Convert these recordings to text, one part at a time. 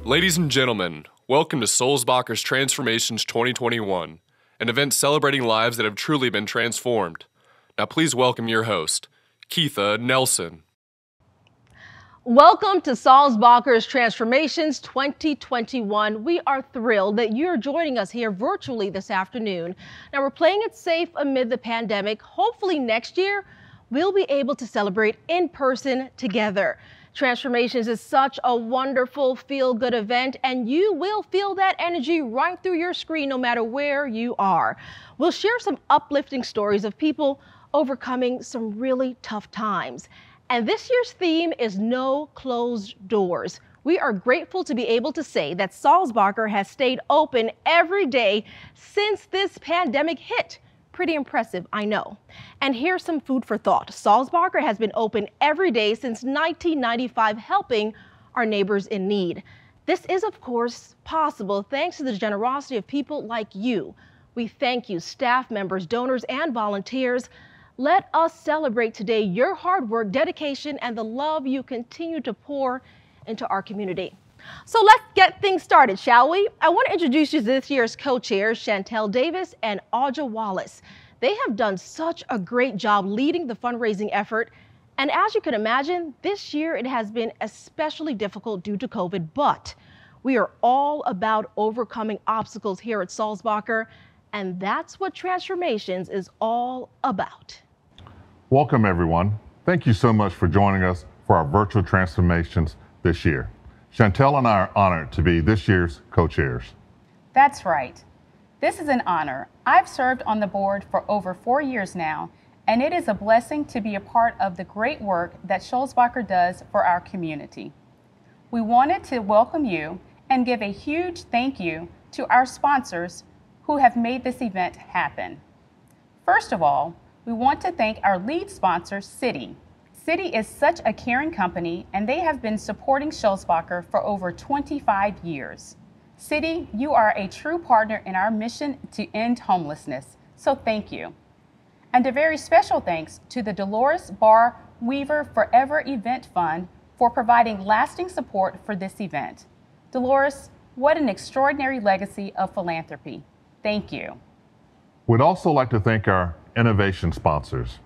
Ladies and gentlemen, welcome to Sulzbacher Transformations 2021, an event celebrating lives that have truly been transformed. Now please welcome your host, Keitha Nelson. Welcome to Sulzbacher's Transformations 2021. We are thrilled that you're joining us here virtually this afternoon. Now we're playing it safe amid the pandemic. Hopefully next year, we'll be able to celebrate in person together. Transformations is such a wonderful, feel-good event, and you will feel that energy right through your screen no matter where you are. We'll share some uplifting stories of people overcoming some really tough times. And this year's theme is No Closed Doors. We are grateful to be able to say that Sulzbacher has stayed open every day since this pandemic hit. Pretty impressive, I know. And here's some food for thought. Sulzbacher has been open every day since 1995, helping our neighbors in need. This is, of course, possible thanks to the generosity of people like you. We thank you, staff members, donors, and volunteers. Let us celebrate today your hard work, dedication, and the love you continue to pour into our community. So let's get things started, shall we? I want to introduce you to this year's co-chairs, Chantel Davis and Audra Wallace. They have done such a great job leading the fundraising effort. And as you can imagine, this year it has been especially difficult due to COVID, but we are all about overcoming obstacles here at Sulzbacher, and that's what Transformations is all about. Welcome, everyone. Thank you so much for joining us for our virtual Transformations this year. Chantel and I are honored to be this year's co-chairs. That's right. This is an honor. I've served on the board for over 4 years now, and it is a blessing to be a part of the great work that Sulzbacher does for our community. We wanted to welcome you and give a huge thank you to our sponsors who have made this event happen. First of all, we want to thank our lead sponsor, Citi. Citi is such a caring company, and they have been supporting Sulzbacher for over 25 years. Citi, you are a true partner in our mission to end homelessness, so thank you. And a very special thanks to the Dolores Barr Weaver Forever Event Fund for providing lasting support for this event. Dolores, what an extraordinary legacy of philanthropy. Thank you. We'd also like to thank our innovation sponsors,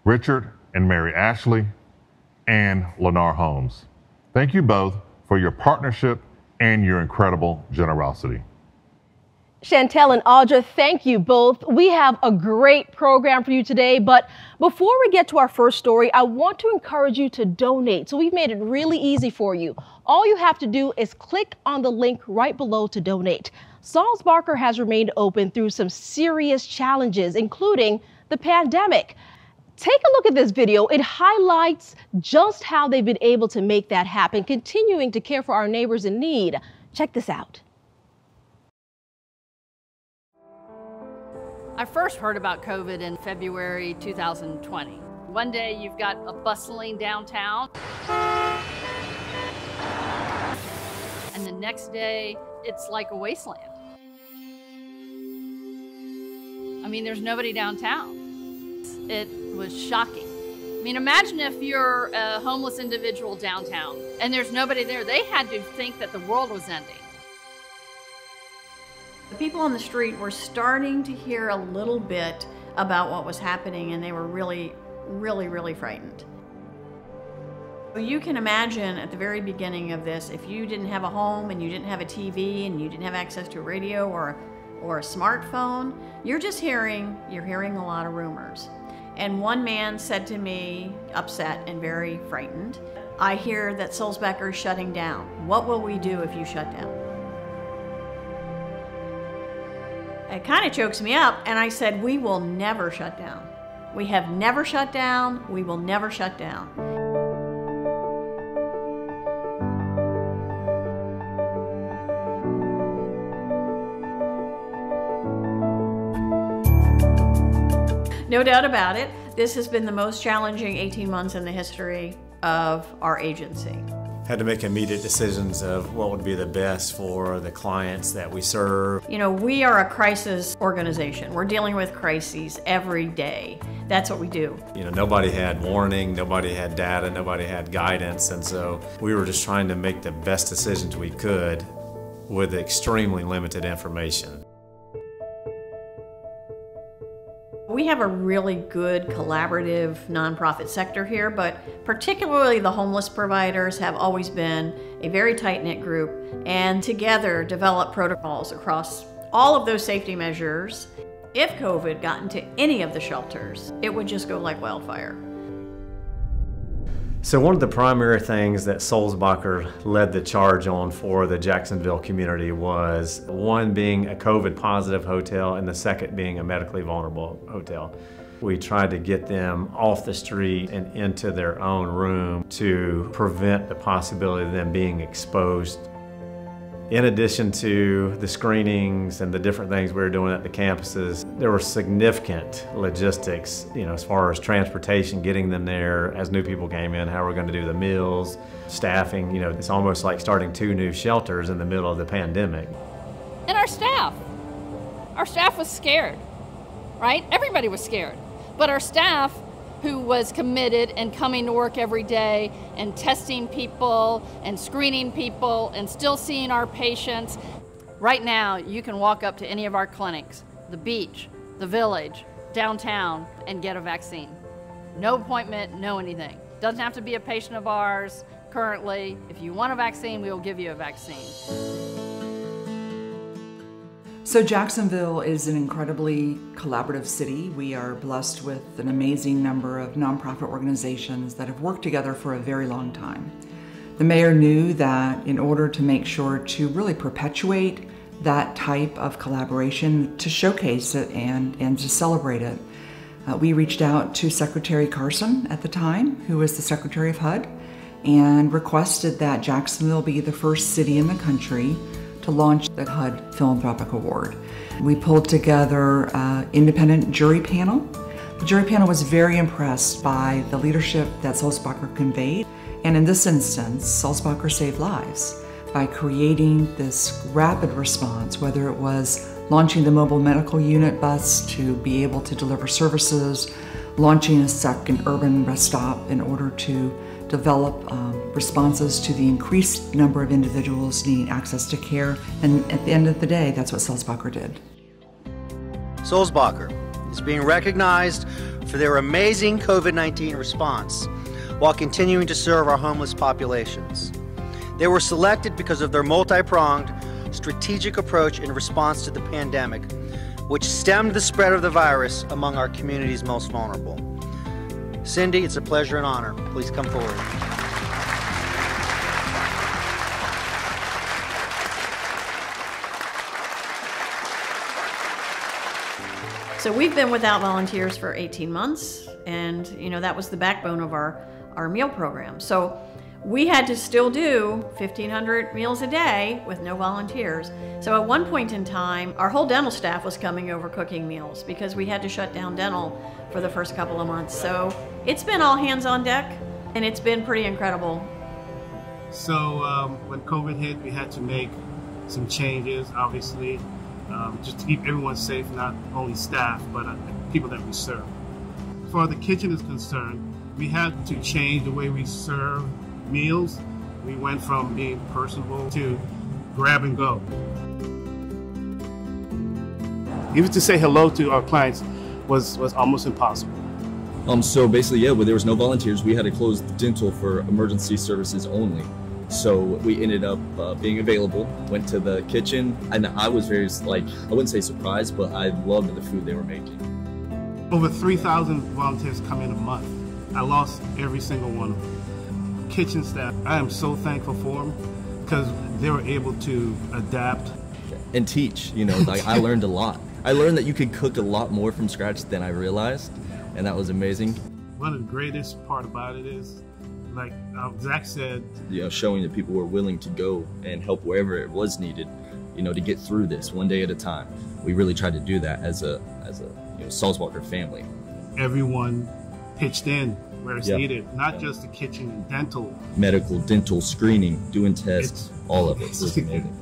Richard and Mary Ashley and Lennar Homes. Thank you both for your partnership and your incredible generosity. Chantel and Audra, thank you both. We have a great program for you today, but before we get to our first story, I want to encourage you to donate. So we've made it really easy for you. All you have to do is click on the link right below to donate. Sulzbacher has remained open through some serious challenges, including the pandemic. Take a look at this video. It highlights just how they've been able to make that happen, continuing to care for our neighbors in need. Check this out. I first heard about COVID in February 2020. One day you've got a bustling downtown, and the next day it's like a wasteland. I mean, there's nobody downtown. It was shocking. I mean, imagine if you're a homeless individual downtown and there's nobody there. They had to think that the world was ending. The people on the street were starting to hear a little bit about what was happening, and they were really frightened. You can imagine at the very beginning of this, if you didn't have a home and you didn't have a TV and you didn't have access to a radio or a smartphone, you're hearing a lot of rumors. And one man said to me, upset and very frightened, "I hear that Sulzbacher is shutting down. What will we do if you shut down?" It kind of chokes me up, and I said, "We will never shut down. We have never shut down. We will never shut down." No doubt about it, this has been the most challenging 18 months in the history of our agency. Had to make immediate decisions of what would be the best for the clients that we serve. You know, we are a crisis organization. We're dealing with crises every day. that's what we do. You know, nobody had warning, nobody had data, nobody had guidance, and so we were just trying to make the best decisions we could with extremely limited information. We have a really good collaborative nonprofit sector here, but particularly the homeless providers have always been a very tight-knit group and together develop protocols across all of those safety measures. If COVID got into any of the shelters, it would just go like wildfire. So one of the primary things that Sulzbacher led the charge on for the Jacksonville community was one being a COVID positive hotel and the second being a medically vulnerable hotel. We tried to get them off the street and into their own room to prevent the possibility of them being exposed. In addition to the screenings and the different things we were doing at the campuses, there were significant logistics, as far as transportation, getting them there as new people came in, how we're going to do the meals, staffing. It's almost like starting 2 new shelters in the middle of the pandemic. And our staff was scared, right? Everybody was scared. But our staff, who was committed and coming to work every day and testing people and screening people and still seeing our patients. Right now, you can walk up to any of our clinics, the beach, the village, downtown, and get a vaccine. No appointment, no anything. Doesn't have to be a patient of ours currently. If you want a vaccine, we will give you a vaccine. So Jacksonville is an incredibly collaborative city. We are blessed with an amazing number of nonprofit organizations that have worked together for a very long time. The mayor knew that in order to make sure to really perpetuate that type of collaboration, to showcase it and to celebrate it, we reached out to Secretary Carson at the time, who was the Secretary of HUD, and requested that Jacksonville be the first city in the country to launch the HUD Philanthropic Award. We pulled together an independent jury panel. The jury panel was very impressed by the leadership that Sulzbacher conveyed. And in this instance, Sulzbacher saved lives by creating this rapid response, whether it was launching the mobile medical unit bus to be able to deliver services, launching a second urban rest stop in order to develop responses to the increased number of individuals needing access to care. And at the end of the day, that's what Sulzbacher did. Sulzbacher is being recognized for their amazing COVID-19 response while continuing to serve our homeless populations. They were selected because of their multi-pronged strategic approach in response to the pandemic, which stemmed the spread of the virus among our community's most vulnerable. Cindy, it's a pleasure and honor. Please come forward. So we've been without volunteers for 18 months, and that was the backbone of our meal program. So we had to still do 1,500 meals a day with no volunteers. So at one point in time, our whole dental staff was coming over cooking meals because we had to shut down dental for the first couple of months. So it's been all hands on deck, and it's been pretty incredible. So when COVID hit, we had to make some changes, obviously, just to keep everyone safe, not only staff, but people that we serve. As far as the kitchen is concerned, we had to change the way we serve meals. We went from being personable to grab and go. Even to say hello to our clients was almost impossible. So basically, yeah, when there was no volunteers, we had to close the dental for emergency services only. So we ended up being available, went to the kitchen, and I was very, I wouldn't say surprised, but I loved the food they were making. Over 3,000 volunteers come in a month. I lost every single one of them. Kitchen staff, I am so thankful for them because they were able to adapt. And teach, I learned a lot. I learned that you could cook a lot more from scratch than I realized, and that was amazing. One of the greatest part about it is, like Zach said, showing that people were willing to go and help wherever it was needed, to get through this one day at a time. We really tried to do that as a Sulzbacher family. Everyone pitched in where it's needed, not just the kitchen and dental. Medical, dental, screening, doing tests, all of it. It was amazing.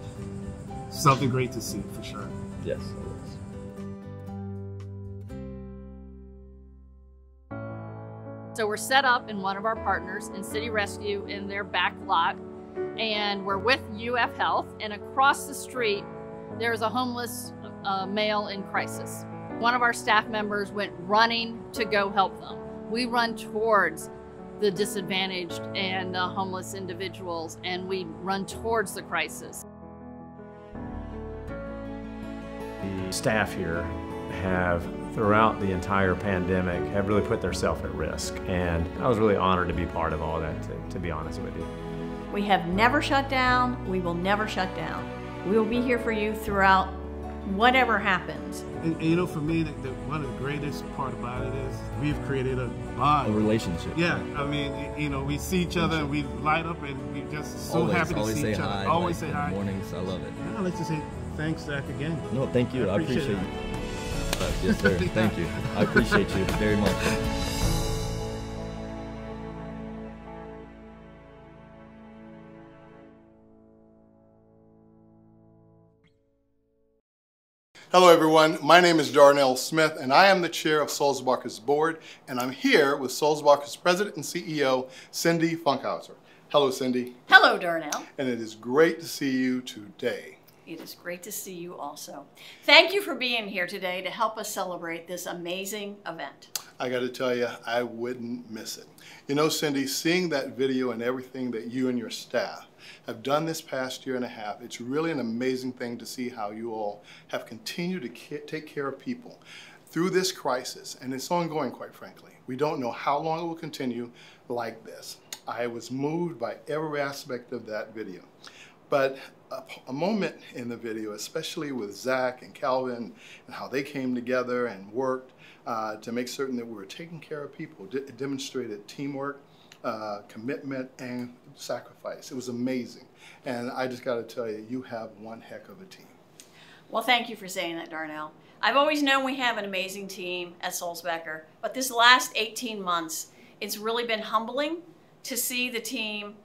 Something great to see, for sure. Yes. So we're set up in one of our partners in City Rescue in their back lot, and we're with UF Health, and across the street there's a homeless male in crisis. One of our staff members went running to go help them. We run towards the disadvantaged and the homeless individuals, and we run towards the crisis. The staff here have, throughout the entire pandemic, have really put themselves at risk. And I was really honored to be part of all that, to be honest with you. We have never shut down. We will never shut down. We will be here for you throughout whatever happens. And you know, for me, one of the greatest part about it is we've created a bond. A relationship. Yeah, I mean, you know, we see each other and we light up and we're just so happy to see each other. Always say hi. Mornings, I love it. Now let's just say thanks, Zach, again. No, thank you. I appreciate you. Yes, sir. Thank you. I appreciate you very much. Hello everyone, my name is Darnell Smith and I am the chair of Sulzbacher's board, and I'm here with Sulzbacher's president and CEO, Cindy Funkhauser. Hello Cindy. Hello Darnell. And it is great to see you today. It is great to see you also. Thank you for being here today to help us celebrate this amazing event. I got to tell you, I wouldn't miss it. You know, Cindy, seeing that video and everything that you and your staff have done this past year and a half, it's really an amazing thing to see how you all have continued to take care of people through this crisis, and it's ongoing, quite frankly. We don't know how long it will continue like this. I was moved by every aspect of that video. But a moment in the video, especially with Zach and Calvin and how they came together and worked to make certain that we were taking care of people, it demonstrated teamwork, commitment, and sacrifice. It was amazing. And I just got to tell you, you have one heck of a team. Well, thank you for saying that, Darnell. I've always known we have an amazing team at Sulzbacher, but this last 18 months, it's really been humbling to see the team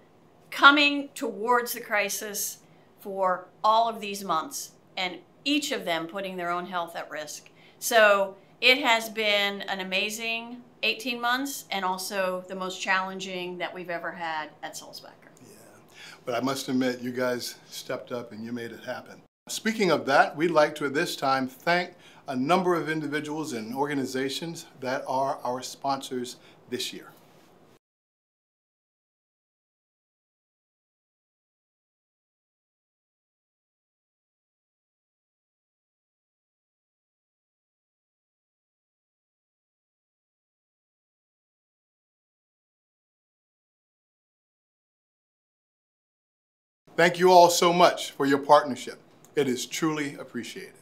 coming towards the crisis for all of these months, and each of them putting their own health at risk. So it has been an amazing 18 months and also the most challenging that we've ever had at Sulzbacher. Yeah, but I must admit, you guys stepped up and you made it happen. Speaking of that, we'd like to at this time thank a number of individuals and organizations that are our sponsors this year. Thank you all so much for your partnership. It is truly appreciated.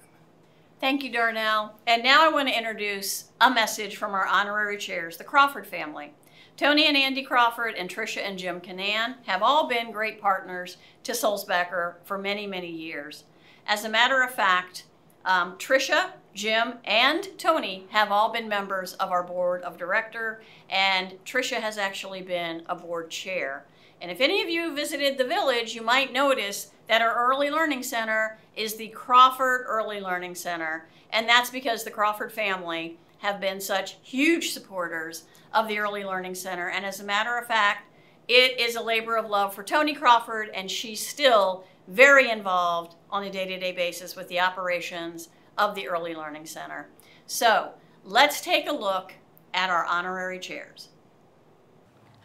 Thank you, Darnell. And now I want to introduce a message from our honorary chairs, the Crawford family. Tony and Andy Crawford and Tricia and Jim Canan have all been great partners to Sulzbacher for many, many years. As a matter of fact, Tricia, Jim, and Tony have all been members of our board of directors, and Tricia has actually been a board chair. And if any of you visited the village, you might notice that our Early Learning Center is the Crawford Early Learning Center. And that's because the Crawford family have been such huge supporters of the Early Learning Center. And as a matter of fact, it is a labor of love for Tony Crawford, and she's still very involved on a day-to-day basis with the operations of the Early Learning Center. So let's take a look at our honorary chairs.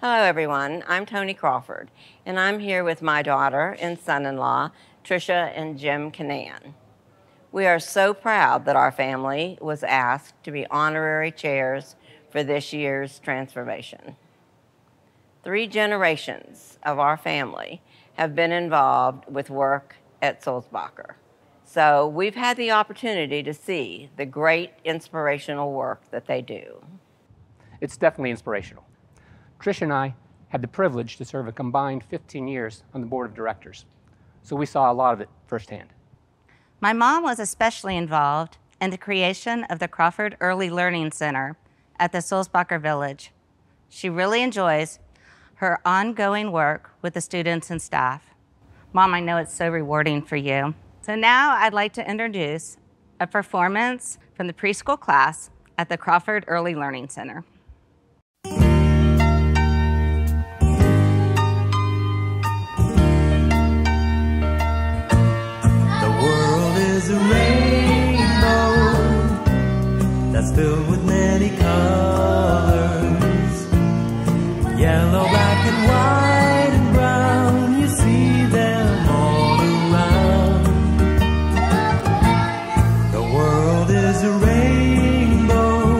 Hello everyone, I'm Tony Crawford, and I'm here with my daughter and son-in-law, Tricia and Jim Canan. We are so proud that our family was asked to be honorary chairs for this year's transformation. 3 generations of our family have been involved with work at Sulzbacher. So we've had the opportunity to see the great inspirational work that they do. It's definitely inspirational. Tricia and I had the privilege to serve a combined 15 years on the board of directors, so we saw a lot of it firsthand. My mom was especially involved in the creation of the Crawford Early Learning Center at the Sulzbacher Village. She really enjoys her ongoing work with the students and staff. Mom, I know it's so rewarding for you. So now I'd like to introduce a performance from the preschool class at the Crawford Early Learning Center. filled with many colors, yellow, black, and white, and brown. You see them all around. The world is a rainbow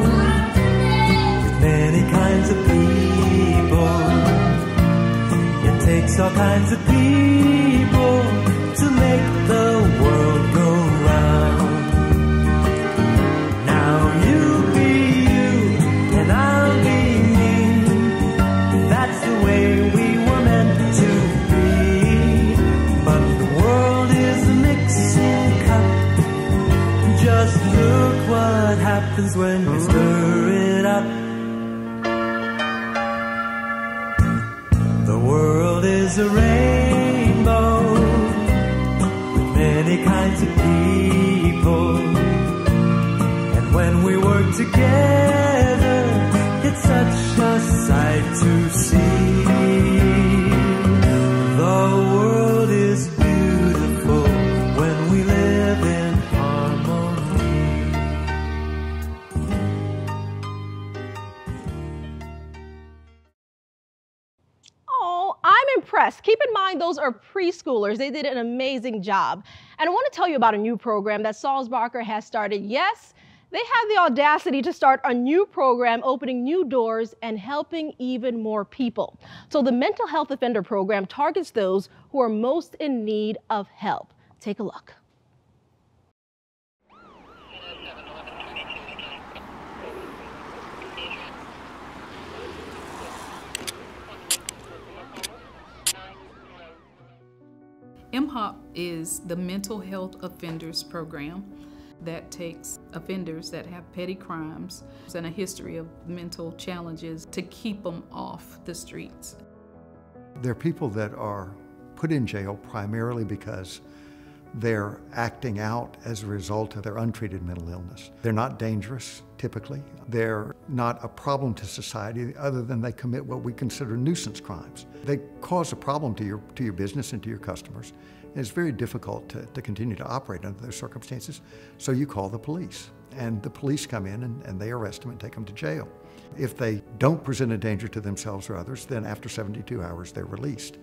with many kinds of people. It takes all kinds of people to make the world go round. Now you be you and I'll be me. That's the way we were meant to be. But the world is a mixing cup. Just look what happens when you stir it up. The world is a rainbow with many kinds of people. And when we work together, it's such a sight to see. The world is beautiful when we live in harmony. Oh, I'm impressed. Keep in mind, those are preschoolers. They did an amazing job. And I want to tell you about a new program that Sulzbacher has started. Yes, they have the audacity to start a new program, opening new doors and helping even more people. So the Mental Health Offender Program targets those who are most in need of help. Take a look. MHOP is the Mental Health Offenders Program that takes offenders that have petty crimes and a history of mental challenges to keep them off the streets. There are people that are put in jail primarily because they're acting out as a result of their untreated mental illness. They're not dangerous, typically. They're not a problem to society other than they commit what we consider nuisance crimes. They cause a problem to your business and to your customers. And it's very difficult to continue to operate under those circumstances, so you call the police. And the police come in and they arrest them and take them to jail. If they don't present a danger to themselves or others, then after 72 hours they're released.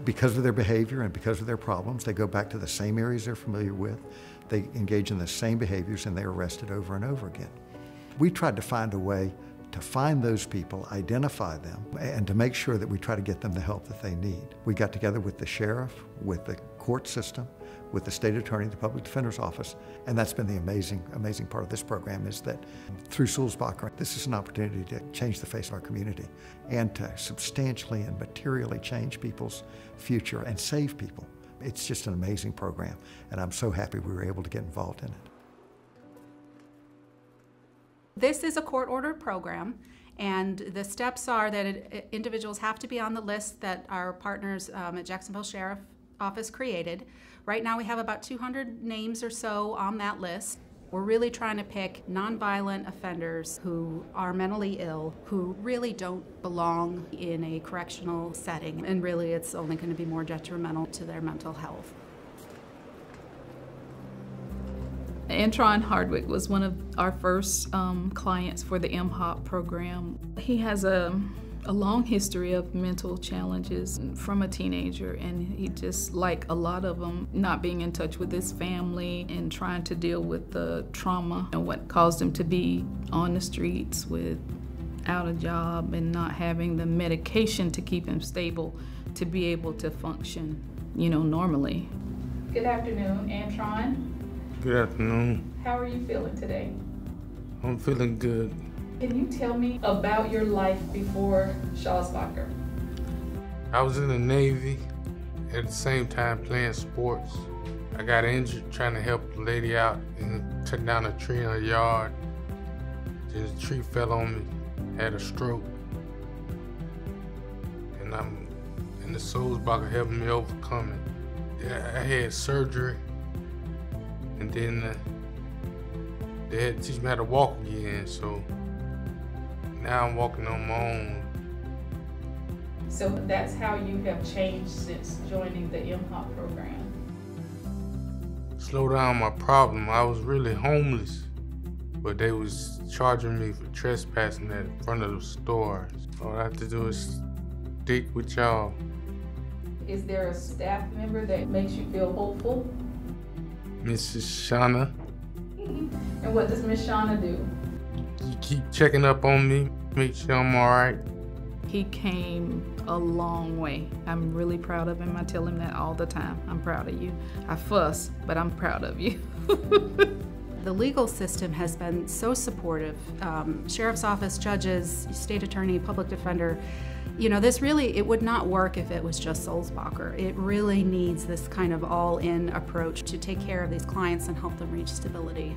Because of their behavior and because of their problems, they go back to the same areas they're familiar with, they engage in the same behaviors, and they're arrested over and over again. We tried to find a way to find those people, identify them, and to make sure that we try to get them the help that they need. We got together with the sheriff, with the court system, with the state attorney, the public defender's office, and that's been the amazing part of this program, is that through Sulzbacher, this is an opportunity to change the face of our community and to substantially and materially change people's future and save people. It's just an amazing program, and I'm so happy we were able to get involved in it. This is a court-ordered program, and the steps are that individuals have to be on the list that our partners at Jacksonville Sheriff Office created. Right now we have about 200 names or so on that list. We're really trying to pick nonviolent offenders who are mentally ill, who really don't belong in a correctional setting, and really it's only going to be more detrimental to their mental health. Antron Hardwick was one of our first clients for the MHOP program. He has a long history of mental challenges from a teenager, and he just, like a lot of them, not being in touch with his family and trying to deal with the trauma and what caused him to be on the streets without a job and not having the medication to keep him stable to be able to function, normally. Good afternoon, Antron. Good afternoon. How are you feeling today? I'm feeling good. Can you tell me about your life before Sulzbacher? I was in the Navy, at the same time playing sports. I got injured trying to help a lady out and took down a tree in her yard. The tree fell on me, had a stroke. And the Sulzbacher helped me overcome it. I had surgery, and then they had to teach me how to walk again, so now I'm walking on my own. So that's how you have changed since joining the MHOP program? Slow down my problem. I was really homeless. but they was charging me for trespassing in front of the stores. All I have to do is stick with y'all. Is there a staff member that makes you feel hopeful? Mrs. Shauna. And what does Miss Shauna do? You keep checking up on me, make sure I'm all right. He came a long way. I'm really proud of him. I tell him that all the time. I'm proud of you. I fuss, but I'm proud of you. The legal system has been so supportive. Sheriff's office, judges, state attorney, public defender. You know, this really, it would not work if it was just Sulzbacher. It really needs this kind of all-in approach to take care of these clients and help them reach stability.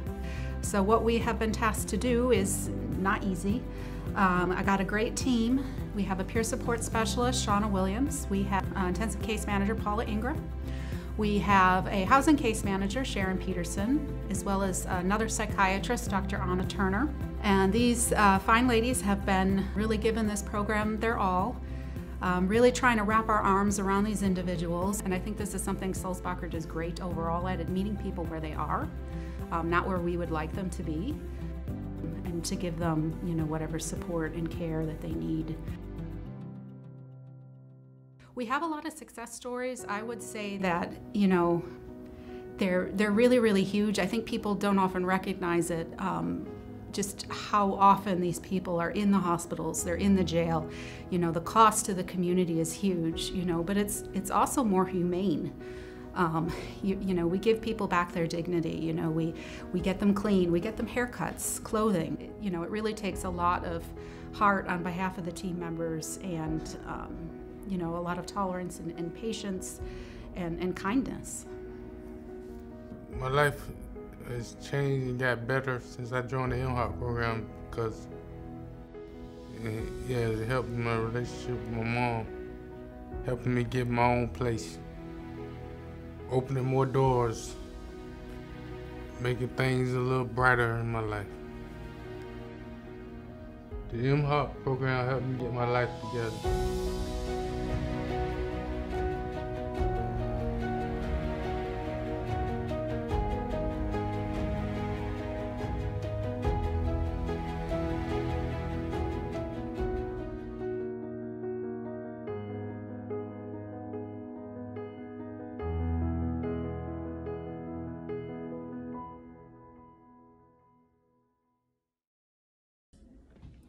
So what we have been tasked to do is not easy. I got a great team. We have a peer support specialist, Shauna Williams. We have intensive case manager, Paula Ingram. We have a housing case manager, Sharon Peterson, as well as another psychiatrist, Dr. Anna Turner. And these fine ladies have been really giving this program their all, really trying to wrap our arms around these individuals. And I think this is something Sulzbacher does great overall at meeting people where they are, not where we would like them to be, and to give them, you know, whatever support and care that they need. We have a lot of success stories. I would say that, you know, they're really, really huge. I think people don't often recognize it, just how often these people are in the hospitals, they're in the jail. You know, the cost to the community is huge, you know, but it's also more humane. You know, we give people back their dignity, you know, we get them clean, we get them haircuts, clothing. You know, it really takes a lot of heart on behalf of the team members and, you know, a lot of tolerance and patience and kindness. My life has changed and got better since I joined the MHOP program because yeah, it helped my relationship with my mom, helping me get my own place, opening more doors, making things a little brighter in my life. The MHOP program helped me get my life together.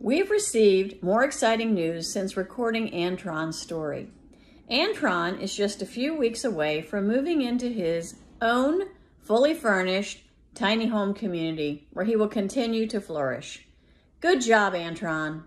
We've received more exciting news since recording Antron's story. Antron is just a few weeks away from moving into his own fully furnished tiny home community where he will continue to flourish. Good job, Antron.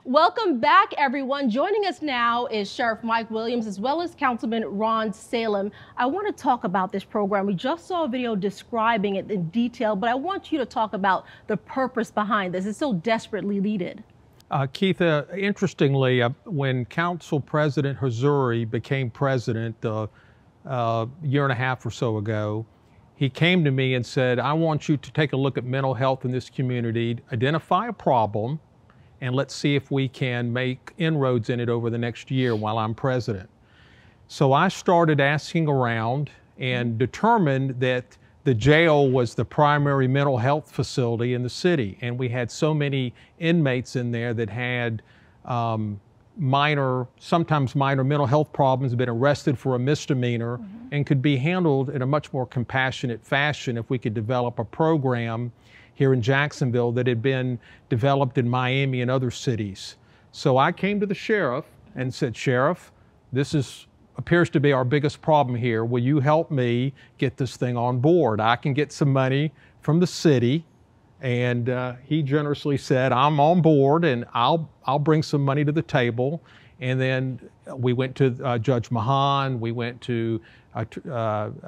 Welcome back, everyone. Joining us now is Sheriff Mike Williams as well as Councilman Ron Salem. I want to talk about this program. We just saw a video describing it in detail, but I want you to talk about the purpose behind this. It's so desperately needed. Keitha, interestingly, when Council President Hazuri became president a year and a half or so ago, he came to me and said, I want you to take a look at mental health in this community, identify a problem, and let's see if we can make inroads in it over the next year while I'm president. So I started asking around and determined that the jail was the primary mental health facility in the city. And we had so many inmates in there that had sometimes minor mental health problems, been arrested for a misdemeanor, and could be handled in a much more compassionate fashion if we could develop a program here in Jacksonville that had been developed in Miami and other cities. So I came to the sheriff and said, Sheriff, this appears to be our biggest problem here. Will you help me get this thing on board? I can get some money from the city. And he generously said, I'm on board and I'll bring some money to the table. And then we went to Judge Mahan, we went to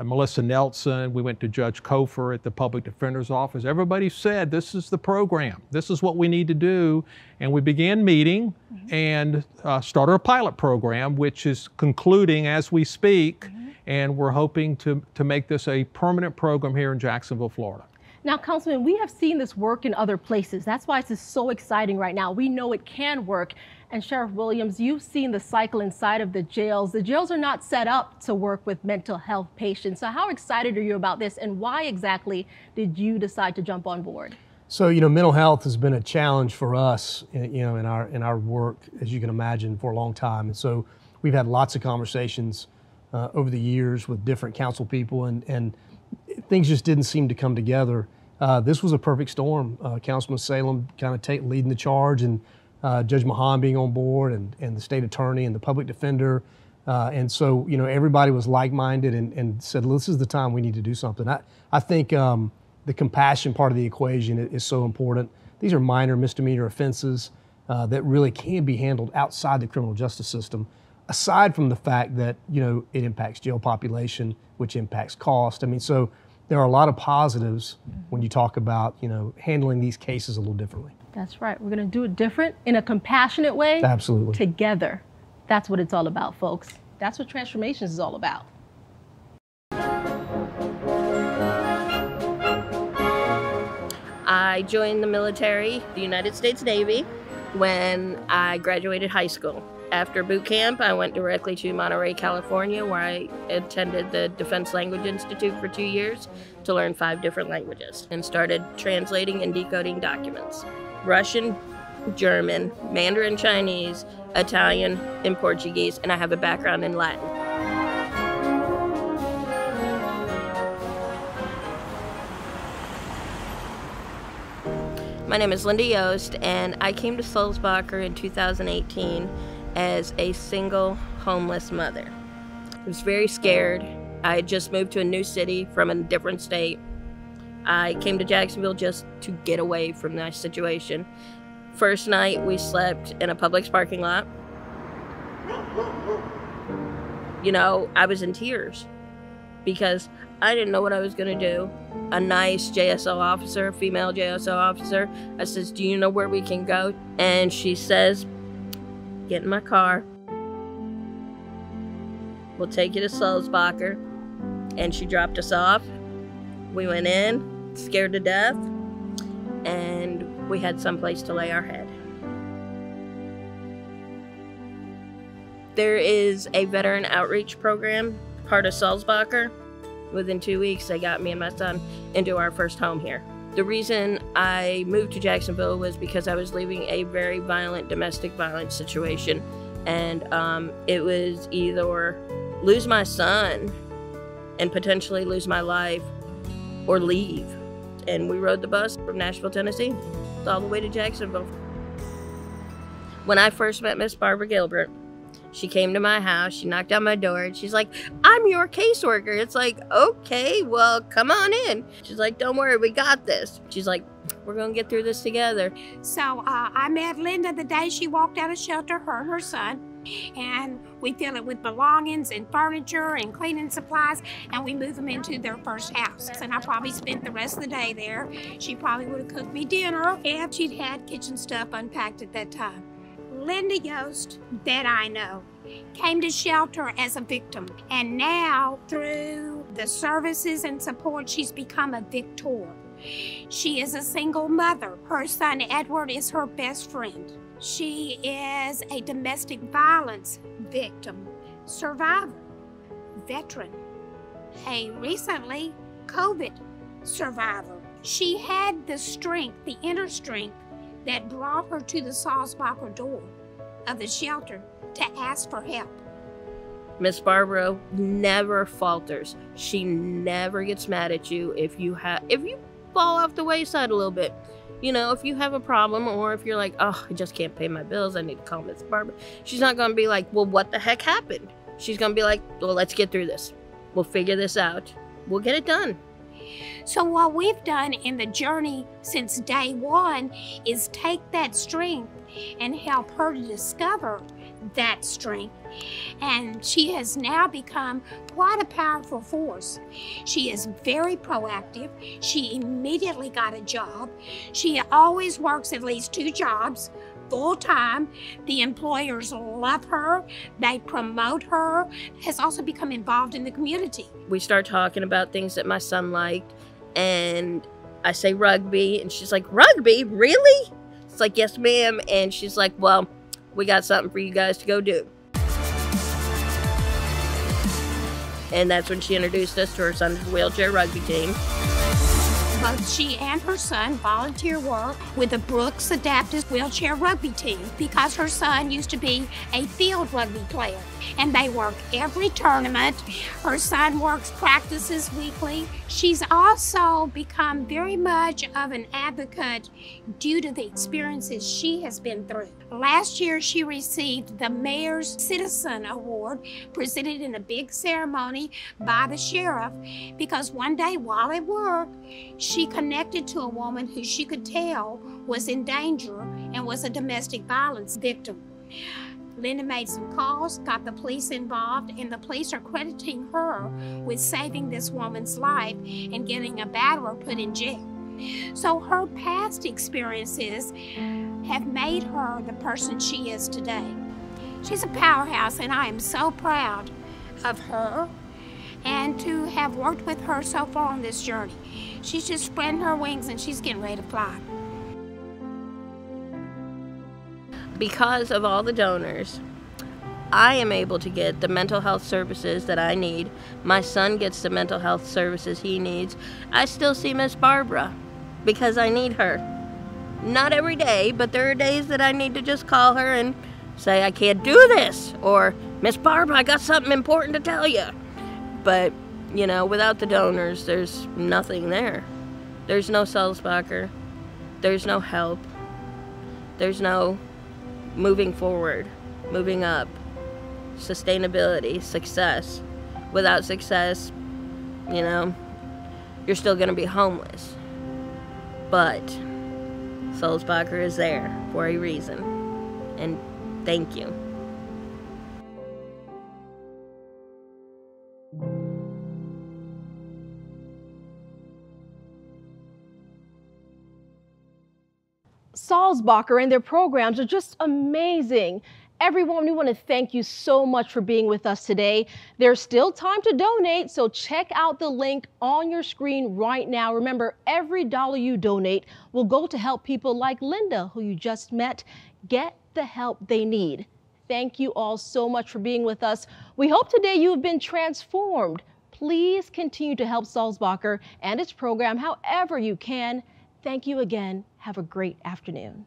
Melissa Nelson, we went to Judge Kofer at the Public Defender's Office. Everybody said, this is the program. This is what we need to do. And we began meeting and started a pilot program, which is concluding as we speak. And we're hoping to make this a permanent program here in Jacksonville, Florida. Now, Councilman, we have seen this work in other places. That's why it's so exciting right now. We know it can work. And Sheriff Williams, you've seen the cycle inside of the jails. The jails are not set up to work with mental health patients. So how excited are you about this, and why exactly did you decide to jump on board? So, mental health has been a challenge for us, in our work, as you can imagine, for a long time. And so we've had lots of conversations over the years with different council people, and things just didn't seem to come together. This was a perfect storm. Councilman Salem kind of leading the charge, and Judge Mahan being on board, and the state attorney and the public defender. And so, everybody was like-minded and said, this is the time we need to do something. I think the compassion part of the equation is so important. These are minor misdemeanor offenses that really can be handled outside the criminal justice system, aside from the fact that, it impacts jail population, which impacts cost. I mean, so there are a lot of positives when you talk about, handling these cases a little differently. That's right. We're going to do it different in a compassionate way. Absolutely. Together. That's what it's all about, folks. That's what Transformations is all about. I joined the military, the United States Navy, when I graduated high school. After boot camp, I went directly to Monterey, California, where I attended the Defense Language Institute for 2 years to learn 5 different languages and started translating and decoding documents. Russian, German, Mandarin Chinese, Italian, and Portuguese, and I have a background in Latin. My name is Linda Yost, and I came to Sulzbacher in 2018 as a single homeless mother. I was very scared. I had just moved to a new city from a different state. I came to Jacksonville just to get away from that situation. First night, we slept in a Publix parking lot. I was in tears because I didn't know what I was going to do. A nice JSO officer, female JSO officer, I says, do you know where we can go? And she says, get in my car. We'll take you to Sulzbacher. And she dropped us off. We went in, scared to death, and we had someplace to lay our head. There is a veteran outreach program, part of Sulzbacher. Within 2 weeks, they got me and my son into our first home here. The reason I moved to Jacksonville was because I was leaving a very violent domestic violence situation. And it was either lose my son and potentially lose my life or leave. And we rode the bus from Nashville, Tennessee, all the way to Jacksonville. When I first met Miss Barbara Gilbert, she came to my house, she knocked on my door, and she's like, I'm your caseworker. It's like, okay, well, come on in. She's like, don't worry, we got this. She's like, we're gonna get through this together. So I met Linda the day she walked out of shelter, her and her son, and we fill it with belongings and furniture and cleaning supplies, and we move them into their first house. And I probably spent the rest of the day there. She probably would have cooked me dinner, and she'd had kitchen stuff unpacked at that time. Linda Yost, that I know, came to shelter as a victim, and now through the services and support, she's become a victor. She is a single mother. Her son Edward is her best friend. She is a domestic violence victim, survivor, veteran, a recently COVID survivor. She had the strength, the inner strength, that brought her to the Sulzbacher door of the shelter to ask for help. Miss Barbara never falters. She never gets mad at you if you fall off the wayside a little bit. If you have a problem, or if you're like, oh, I just can't pay my bills, I need to call Miss Barbara. She's not gonna be like, well, what the heck happened? She's gonna be like, well, let's get through this. We'll figure this out. We'll get it done. So what we've done in the journey since day one is take that strength and help her to discover that strength. And she has now become quite a powerful force. She is very proactive. She immediately got a job. She always works at least 2 jobs, full-time. The employers love her. They promote her. Has also become involved in the community. We start talking about things that my son liked, and I say rugby, and she's like, rugby? Really? It's like, yes, ma'am. And she's like, well, we got something for you guys to go do. And that's when she introduced us to her son's wheelchair rugby team. Both she and her son volunteer work with the Brooks Adaptive Wheelchair Rugby Team because her son used to be a field rugby player. And they work every tournament. Her son practices weekly. She's also become very much of an advocate due to the experiences she has been through. Last year, she received the Mayor's Citizen Award presented in a big ceremony by the sheriff because one day while at work, she connected to a woman who she could tell was in danger and was a domestic violence victim. Linda made some calls, got the police involved, and the police are crediting her with saving this woman's life and getting a batterer put in jail. So her past experiences have made her the person she is today. She's a powerhouse, and I am so proud of her and to have worked with her so far on this journey. She's just spreading her wings and she's getting ready to fly. Because of all the donors, I am able to get the mental health services that I need. My son gets the mental health services he needs. I still see Miss Barbara because I need her. Not every day, but there are days that I need to just call her and say, I can't do this, or Miss Barbara, I got something important to tell you. But, you know, without the donors, there's nothing there. There's no Sulzbacher. There's no help. There's no moving forward, moving up, sustainability, success. Without success, you know, you're still going to be homeless. But Sulzbacher is there for a reason. And thank you. Sulzbacher and their programs are just amazing. Everyone, we want to thank you so much for being with us today. There's still time to donate, so check out the link on your screen right now. Remember, every dollar you donate will go to help people like Linda, who you just met, get the help they need. Thank you all so much for being with us. We hope today you have been transformed. Please continue to help Sulzbacher and its program however you can. Thank you again. Have a great afternoon.